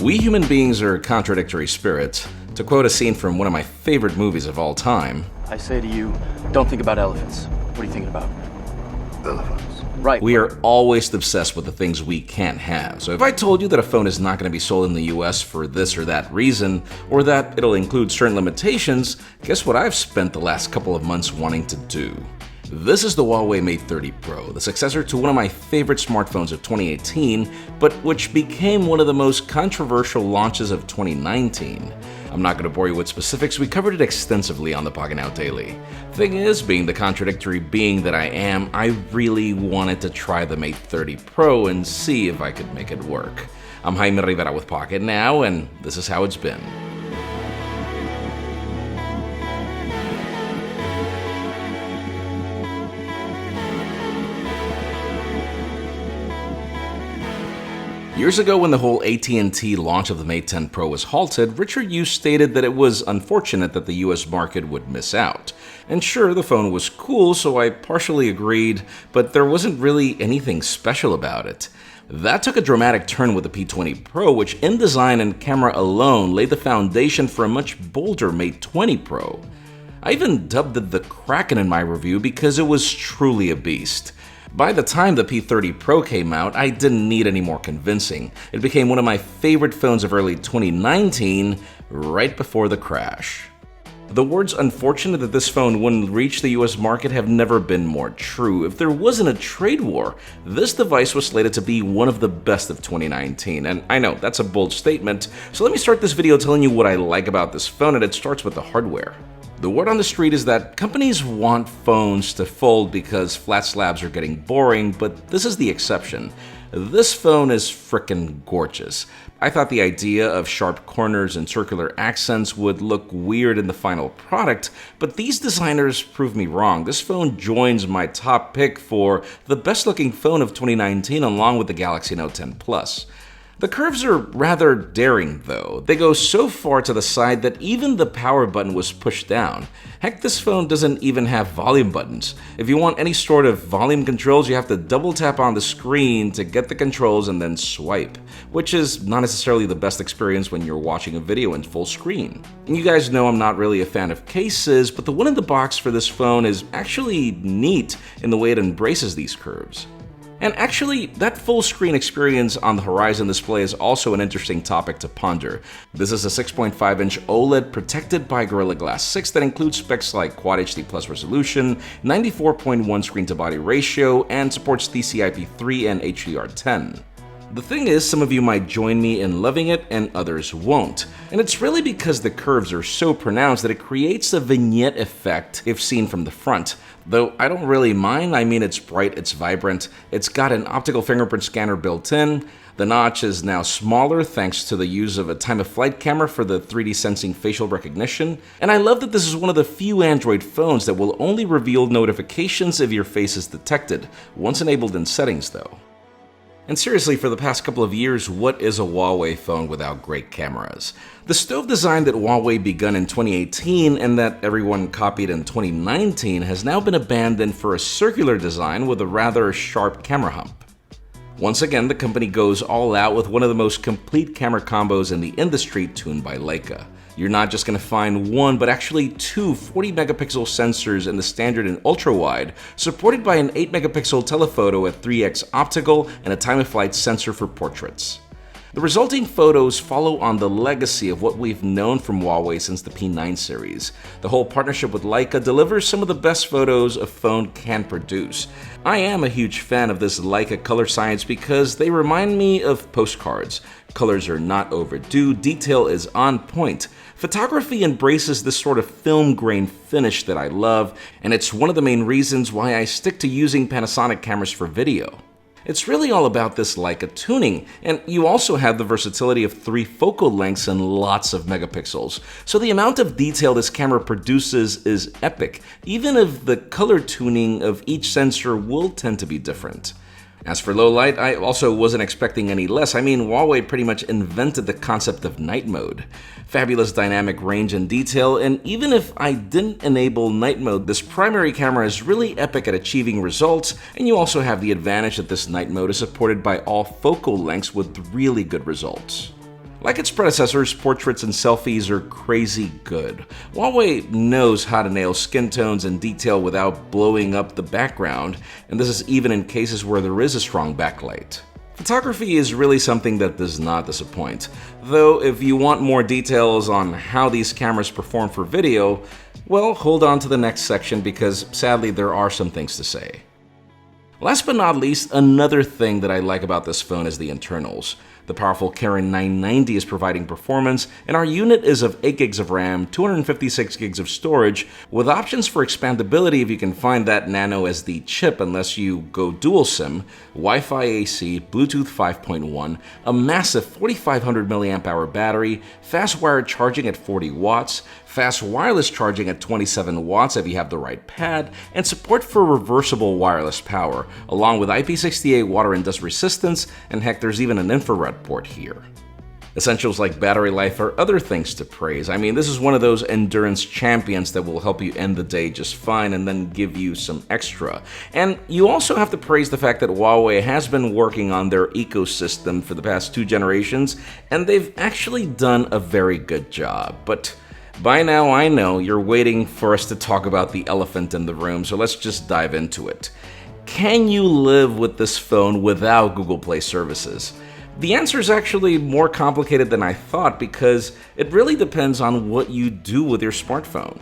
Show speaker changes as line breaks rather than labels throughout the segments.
We human beings are contradictory spirits. To quote a scene from one of my favorite movies of all time,
I say to you, don't think about elephants. What are you thinking about?
Elephants.
Right.
we are always obsessed with the things we can't have. So if I told you that a phone is not going to be sold in the US for this or that reason, or that it'll include certain limitations, guess what I've spent the last couple of months wanting to do? This is the Huawei Mate 30 Pro, the successor to one of my favorite smartphones of 2018, but which became one of the most controversial launches of 2019. I'm not going to bore you with specifics, we covered it extensively on the Pocketnow Daily. Thing is, being the contradictory being that I am, I really wanted to try the Mate 30 Pro and see if I could make it work. I'm Jaime Rivera with Pocketnow, and this is how it's been. Years ago, when the whole AT&T launch of the Mate 10 Pro was halted, Richard Yu stated that it was unfortunate that the US market would miss out. And sure, the phone was cool, so I partially agreed, but there wasn't really anything special about it. That took a dramatic turn with the P20 Pro, which in design and camera alone laid the foundation for a much bolder Mate 20 Pro. I even dubbed it the Kraken in my review because it was truly a beast. By the time the P30 Pro came out, I didn't need any more convincing. It became one of my favorite phones of early 2019, right before the crash. The words "unfortunate that this phone wouldn't reach the US market" have never been more true. If there wasn't a trade war, this device was slated to be one of the best of 2019. And I know, that's a bold statement, so let me start this video telling you what I like about this phone, and it starts with the hardware. The word on the street is that companies want phones to fold because flat slabs are getting boring, but this is the exception. This phone is frickin' gorgeous. I thought the idea of sharp corners and circular accents would look weird in the final product, but these designers proved me wrong. This phone joins my top pick for the best looking phone of 2019 along with the Galaxy Note 10 Plus. The curves are rather daring though. They go so far to the side that even the power button was pushed down. Heck, this phone doesn't even have volume buttons. If you want any sort of volume controls, you have to double tap on the screen to get the controls and then swipe, which is not necessarily the best experience when you're watching a video in full screen. And you guys know I'm not really a fan of cases, but the one in the box for this phone is actually neat in the way it embraces these curves. And actually, that full screen experience on the Horizon display is also an interesting topic to ponder. This is a 6.5-inch OLED protected by Gorilla Glass 6 that includes specs like Quad HD Plus resolution, 94.1 screen-to-body ratio, and supports DCI-P3 and HDR10. The thing is, some of you might join me in loving it and others won't. And it's really because the curves are so pronounced that it creates a vignette effect if seen from the front. Though I don't really mind, I mean it's bright, it's vibrant, it's got an optical fingerprint scanner built in, the notch is now smaller thanks to the use of a time-of-flight camera for the 3D sensing facial recognition, and I love that this is one of the few Android phones that will only reveal notifications if your face is detected, once enabled in settings though. And seriously, for the past couple of years, what is a Huawei phone without great cameras? The stove design that Huawei begun in 2018 and that everyone copied in 2019 has now been abandoned for a circular design with a rather sharp camera hump. Once again, the company goes all out with one of the most complete camera combos in the industry, tuned by Leica. You're not just going to find one, but actually two 40-megapixel sensors in the standard and ultra-wide, supported by an 8-megapixel telephoto at 3x optical and a time-of-flight sensor for portraits. The resulting photos follow on the legacy of what we've known from Huawei since the P9 series. The whole partnership with Leica delivers some of the best photos a phone can produce. I am a huge fan of this Leica color science because they remind me of postcards. Colors are not overdue, detail is on point. Photography embraces this sort of film grain finish that I love, and it's one of the main reasons why I stick to using Panasonic cameras for video. It's really all about this Leica tuning, and you also have the versatility of 3 focal lengths and lots of megapixels. So the amount of detail this camera produces is epic, even if the color tuning of each sensor will tend to be different. As for low light, I also wasn't expecting any less. I mean, Huawei pretty much invented the concept of night mode. Fabulous dynamic range and detail, and even if I didn't enable night mode, this primary camera is really epic at achieving results, and you also have the advantage that this night mode is supported by all focal lengths with really good results. Like its predecessors, portraits and selfies are crazy good. Huawei knows how to nail skin tones and detail without blowing up the background, and this is even in cases where there is a strong backlight. Photography is really something that does not disappoint, though if you want more details on how these cameras perform for video, well, hold on to the next section because sadly there are some things to say. Last but not least, another thing that I like about this phone is the internals. The powerful Kirin 990 is providing performance, and our unit is of 8 gigs of RAM, 256 gigs of storage, with options for expandability if you can find that nano SD chip unless you go dual SIM, Wi-Fi AC, Bluetooth 5.1, a massive 4500 mAh battery, fast wired charging at 40 watts, fast wireless charging at 27 watts if you have the right pad, and support for reversible wireless power, along with IP68 water and dust resistance, and heck, there's even an infrared port here. Essentials like battery life are other things to praise. I mean, this is one of those endurance champions that will help you end the day just fine and then give you some extra. And you also have to praise the fact that Huawei has been working on their ecosystem for the past 2 generations, and they've actually done a very good job. But by now, I know you're waiting for us to talk about the elephant in the room, so let's just dive into it. Can you live with this phone without Google Play services? The answer is actually more complicated than I thought because it really depends on what you do with your smartphone.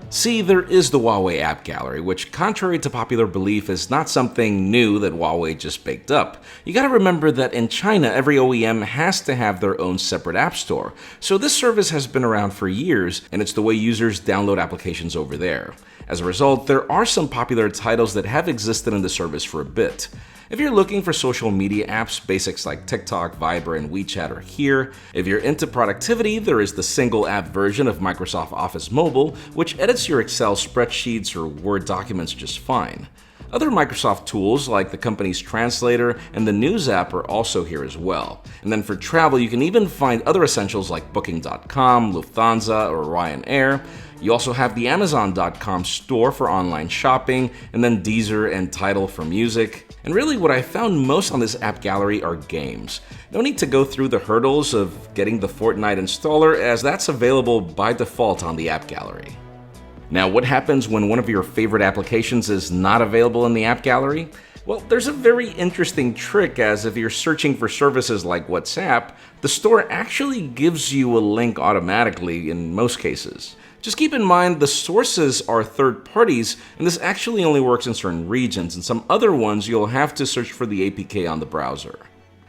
See, there is the Huawei App Gallery, which, contrary to popular belief, is not something new that Huawei just baked up. You gotta remember that in China, every OEM has to have their own separate app store, so this service has been around for years, and it's the way users download applications over there. As a result, there are some popular titles that have existed in the service for a bit. If you're looking for social media apps, basics like TikTok, Viber, and WeChat are here. If you're into productivity, there is the single app version of Microsoft Office Mobile, which edits your Excel spreadsheets or Word documents just fine. Other Microsoft tools like the company's translator and the News app are also here as well. And then for travel, you can even find other essentials like Booking.com, Lufthansa, or Ryanair. You also have the Amazon.com store for online shopping, and then Deezer and Tidal for music. And really what I found most on this app gallery are games. No need to go through the hurdles of getting the Fortnite installer, as that's available by default on the app gallery. Now, what happens when one of your favorite applications is not available in the app gallery? Well, there's a very interesting trick, as if you're searching for services like WhatsApp, the store actually gives you a link automatically in most cases. Just keep in mind the sources are third parties, and this actually only works in certain regions. In some other ones, you'll have to search for the APK on the browser.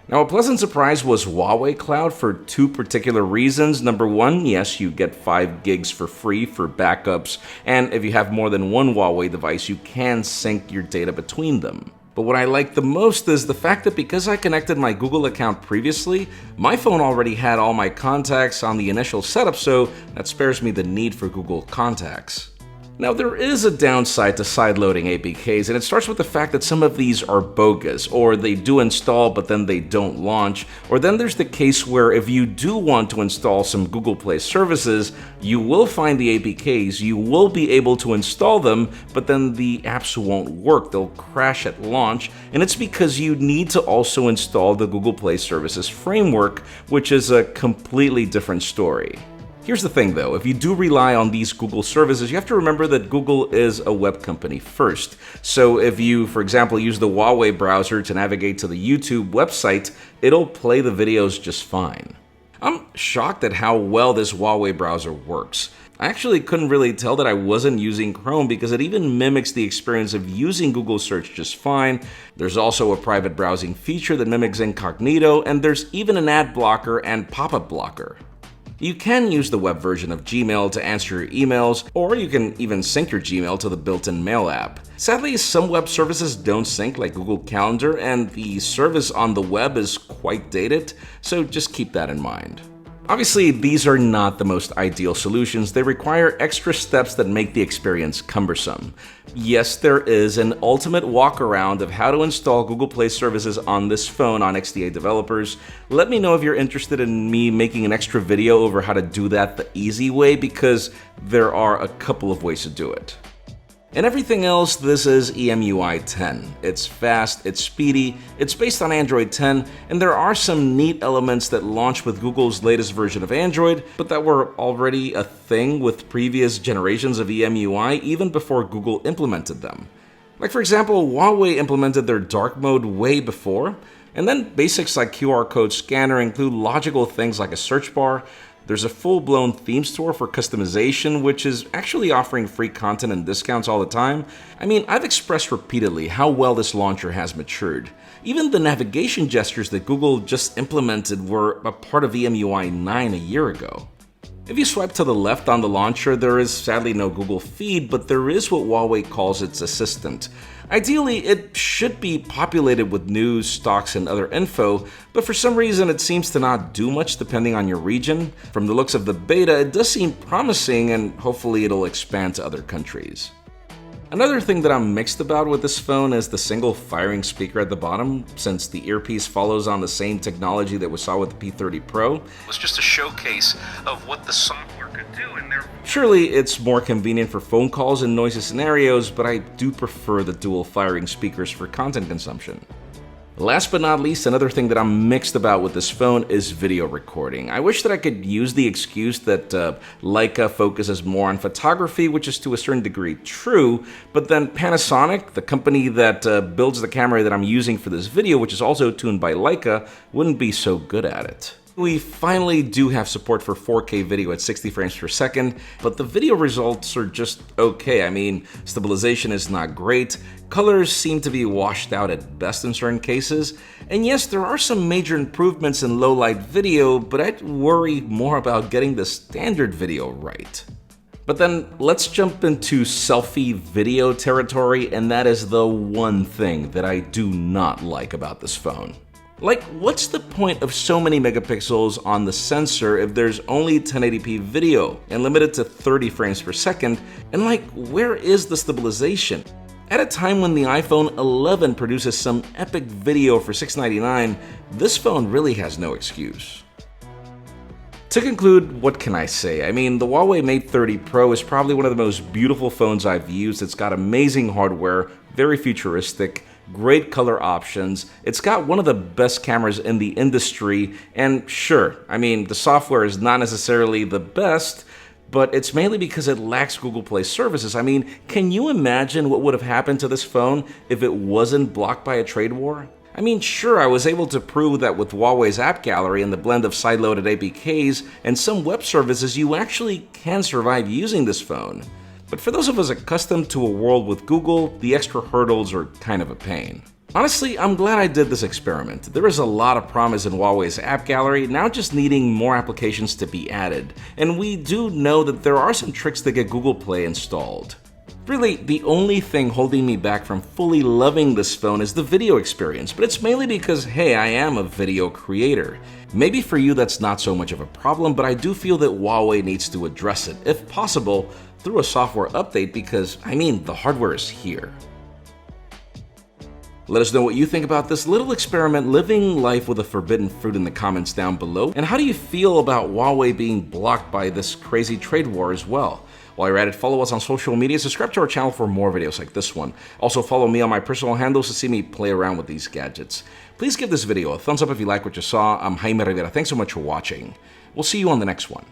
Now, a pleasant surprise was Huawei Cloud for 2 particular reasons. Number 1, yes, you get 5 gigs for free for backups, and if you have more than one Huawei device, you can sync your data between them. But what I like the most is the fact that because I connected my Google account previously, my phone already had all my contacts on the initial setup, so that spares me the need for Google Contacts. Now, there is a downside to sideloading APKs, and it starts with the fact that some of these are bogus, or they do install but then they don't launch, or then there's the case where if you do want to install some Google Play services, you will find the APKs, you will be able to install them, but then the apps won't work, they'll crash at launch, and it's because you need to also install the Google Play Services framework, which is a completely different story. Here's the thing though, if you do rely on these Google services, you have to remember that Google is a web company first. So if you, for example, use the Huawei browser to navigate to the YouTube website, it'll play the videos just fine. I'm shocked at how well this Huawei browser works. I actually couldn't really tell that I wasn't using Chrome because it even mimics the experience of using Google Search just fine. There's also a private browsing feature that mimics incognito, and there's even an ad blocker and pop-up blocker. You can use the web version of Gmail to answer your emails, or you can even sync your Gmail to the built-in Mail app. Sadly, some web services don't sync like Google Calendar, and the service on the web is quite dated, so just keep that in mind. Obviously, these are not the most ideal solutions. They require extra steps that make the experience cumbersome. Yes, there is an ultimate walkaround of how to install Google Play services on this phone on XDA developers. Let me know if you're interested in me making an extra video over how to do that the easy way, because there are a couple of ways to do it. And everything else, this is EMUI 10. It's fast, it's speedy, it's based on Android 10, and there are some neat elements that launch with Google's latest version of Android, but that were already a thing with previous generations of EMUI even before Google implemented them. Like for example, Huawei implemented their dark mode way before, and then basics like QR code scanner include logical things like a search bar. There's a full-blown theme store for customization, which is actually offering free content and discounts all the time. I mean, I've expressed repeatedly how well this launcher has matured. Even the navigation gestures that Google just implemented were a part of EMUI 9 a year ago. If you swipe to the left on the launcher, there is sadly no Google feed, but there is what Huawei calls its assistant. Ideally, it should be populated with news, stocks, and other info, but for some reason it seems to not do much depending on your region. From the looks of the beta, it does seem promising, and hopefully it'll expand to other countries. Another thing that I'm mixed about with this phone is the single firing speaker at the bottom, since the earpiece follows on the same technology that we saw with the P30 Pro. It was just a showcase of what the software could do, and surely it's more convenient for phone calls and noisy scenarios, but I do prefer the dual firing speakers for content consumption. Last but not least, another thing that I'm mixed about with this phone is video recording. I wish that I could use the excuse that Leica focuses more on photography, which is to a certain degree true, but then Panasonic, the company that builds the camera that I'm using for this video, which is also tuned by Leica, wouldn't be so good at it. We finally do have support for 4K video at 60 frames per second, but the video results are just okay. I mean, stabilization is not great, colors seem to be washed out at best in certain cases, and yes, there are some major improvements in low-light video, but I'd worry more about getting the standard video right. But then let's jump into selfie video territory, and that is the one thing that I do not like about this phone. Like, what's the point of so many megapixels on the sensor if there's only 1080p video and limited to 30 frames per second? And like, where is the stabilization? At a time when the iPhone 11 produces some epic video for $699, this phone really has no excuse. To conclude, what can I say? I mean, the Huawei Mate 30 Pro is probably one of the most beautiful phones I've used. It's got amazing hardware, very futuristic, great color options. It's got one of the best cameras in the industry, and sure, I mean, the software is not necessarily the best, but it's mainly because it lacks Google Play services. I mean, can you imagine what would have happened to this phone if it wasn't blocked by a trade war? I mean, sure, I was able to prove that with Huawei's app gallery and the blend of side-loaded APKs and some web services, you actually can survive using this phone. But for those of us accustomed to a world with Google, the extra hurdles are kind of a pain. Honestly, I'm glad I did this experiment. There is a lot of promise in Huawei's app gallery, now just needing more applications to be added. And we do know that there are some tricks to get Google Play installed. Really, the only thing holding me back from fully loving this phone is the video experience, but it's mainly because, hey, I am a video creator. Maybe for you that's not so much of a problem, but I do feel that Huawei needs to address it, if possible, through a software update because, I mean, the hardware is here. Let us know what you think about this little experiment living life with a forbidden fruit in the comments down below, and how do you feel about Huawei being blocked by this crazy trade war as well? While you're at it, follow us on social media, subscribe to our channel for more videos like this one. Also follow me on my personal handles to see me play around with these gadgets. Please give this video a thumbs up if you like what you saw. I'm Jaime Rivera. Thanks so much for watching. We'll see you on the next one.